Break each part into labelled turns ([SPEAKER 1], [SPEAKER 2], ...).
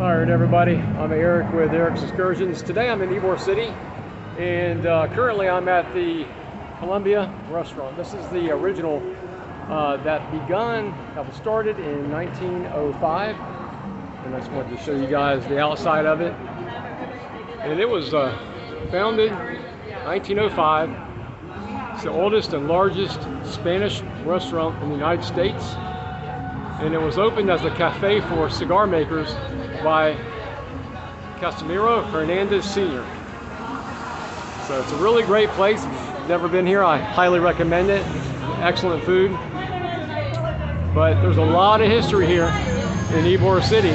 [SPEAKER 1] Alright everybody, I'm Eric with Eric's Excursions. Today I'm in Ybor City, and currently I'm at the Columbia restaurant. This is the original that was started in 1905, and I just wanted to show you guys the outside of it. And it was founded 1905. It's the oldest and largest Spanish restaurant in the United States, and it was opened as a cafe for cigar makers by Casimiro Hernandez Sr. So it's a really great place. If you've never been here, I highly recommend it. Excellent food. But there's a lot of history here in Ybor City.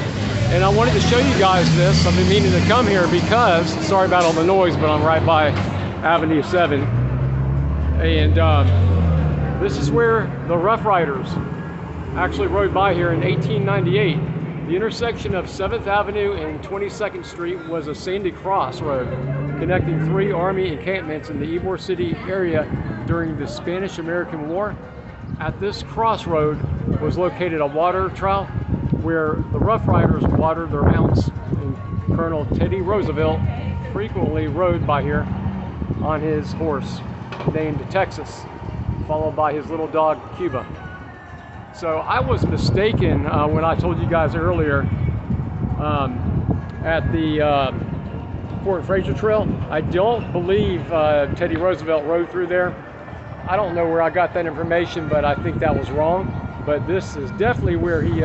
[SPEAKER 1] And I wanted to show you guys this. I've been meaning to come here because, sorry about all the noise, but I'm right by Avenue 7. And this is where the Rough Riders actually rode by here in 1898. The intersection of 7th Avenue and 22nd Street was a sandy crossroad connecting three Army encampments in the Ybor City area during the Spanish-American War. At this crossroad was located a water trough where the Rough Riders watered their mounts, and Colonel Teddy Roosevelt frequently rode by here on his horse named Texas, followed by his little dog Cuba. So I was mistaken when I told you guys earlier at the Fort Fraser Trail. I don't believe Teddy Roosevelt rode through there. I don't know where I got that information, but I think that was wrong. But this is definitely where he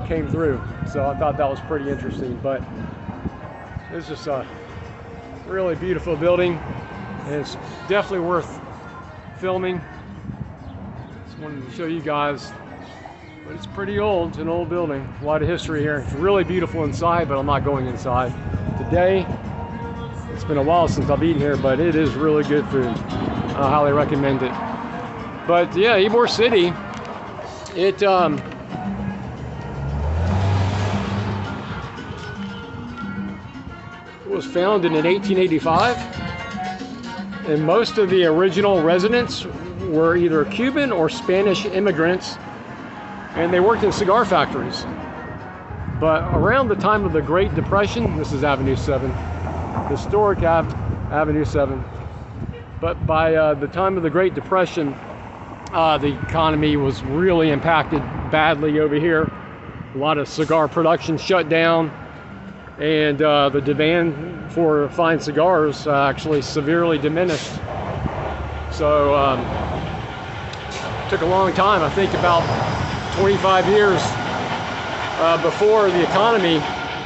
[SPEAKER 1] came through. So I thought that was pretty interesting. But it's just a really beautiful building, and it's definitely worth filming. Wanted to show you guys, but it's pretty old. It's an old building, a lot of history here. It's really beautiful inside, but I'm not going inside today. It's been a while since I've eaten here, but it is really good food. I highly recommend it. But yeah, Ybor City, it was founded in 1885, and most of the original residents were either Cuban or Spanish immigrants, and they worked in cigar factories. But around the time of the Great Depression, this is Avenue 7, historic Avenue 7, but by the time of the Great Depression, the economy was really impacted badly over here. A lot of cigar production shut down, and the demand for fine cigars actually severely diminished. So took a long time, I think about 25 years before the economy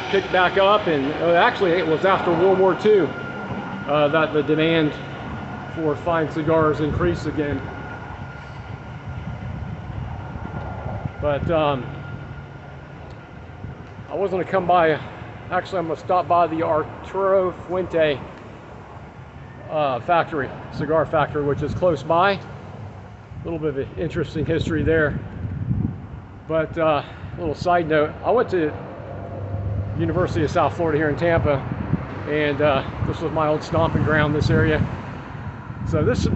[SPEAKER 1] picked back up, and actually it was after World War II that the demand for fine cigars increased again. But I was going to come by, actually I'm going to stop by the Arturo Fuente factory, cigar factory, which is close by. A little bit of an interesting history there. But a little side note, I went to University of South Florida here in Tampa, and this was my old stomping ground, this area. So this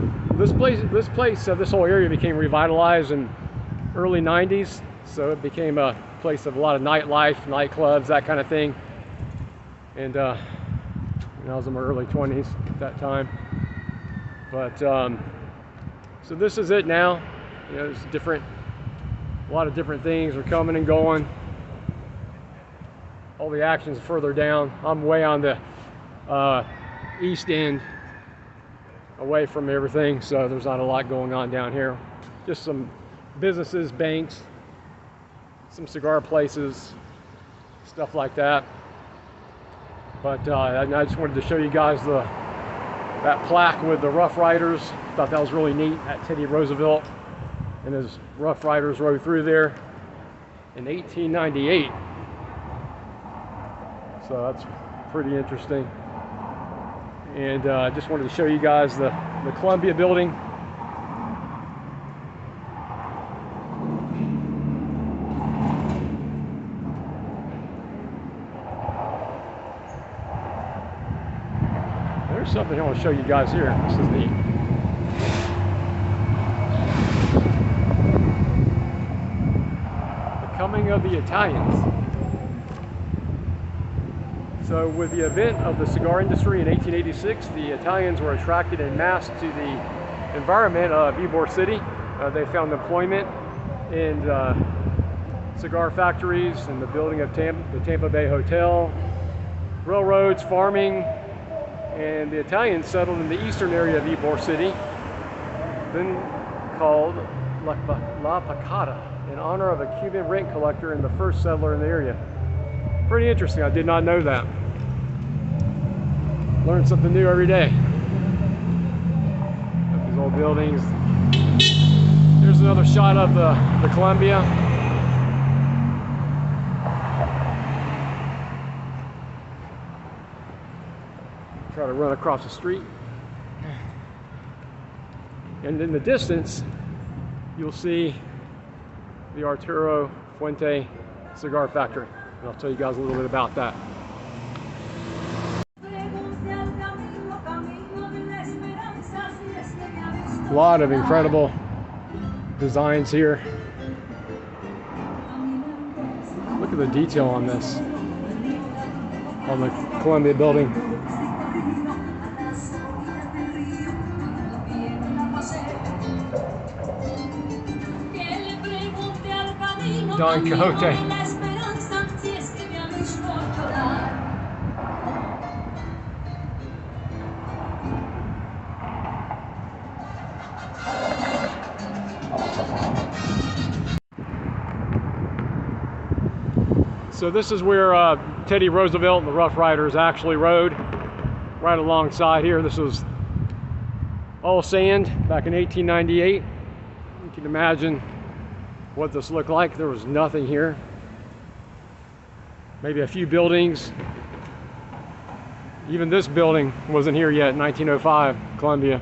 [SPEAKER 1] whole area became revitalized in early 90s. So it became a place of a lot of nightlife, nightclubs, that kind of thing. And I was in my early 20s at that time. But so this is it now. You know, there's a lot of different things are coming and going. All the action's further down. I'm way on the east end, away from everything, so there's not a lot going on down here. Just some businesses, banks, some cigar places, stuff like that. But I just wanted to show you guys that plaque with the Rough Riders. Thought that was really neat. That Teddy Roosevelt and his Rough Riders rode through there in 1898. So that's pretty interesting. And I just wanted to show you guys the Columbia building. There's something I want to show you guys here. This is neat. The coming of the Italians. So with the event of the cigar industry in 1886, the Italians were attracted en masse to the environment of Ybor City. They found employment in cigar factories and the building of the Tampa Bay Hotel, railroads, farming, and the Italians settled in the eastern area of Ybor City, then called La Pacata, in honor of a Cuban rent collector and the first settler in the area. Pretty interesting, I did not know that. Learn something new every day. Got these old buildings. Here's another shot of the Columbia. Try to run across the street. And in the distance, you'll see the Arturo Fuente cigar factory. And I'll tell you guys a little bit about that. A lot of incredible designs here. Look at the detail on this, on the Columbia building. Don Quixote. So this is where Teddy Roosevelt and the Rough Riders actually rode, right alongside here. This was all sand back in 1898. You can imagine what this looked like. There was nothing here. Maybe a few buildings. Even this building wasn't here yet in 1905, Columbia.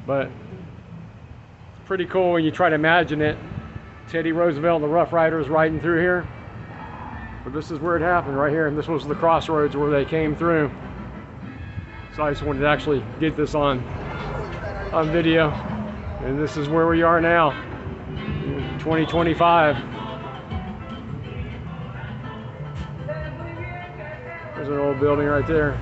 [SPEAKER 1] But it's pretty cool when you try to imagine it. Teddy Roosevelt and the Rough Riders riding through here. But this is where it happened, right here. And this was the crossroads where they came through. So I just wanted to actually get this on video. And this is where we are now, 2025. There's an old building right there.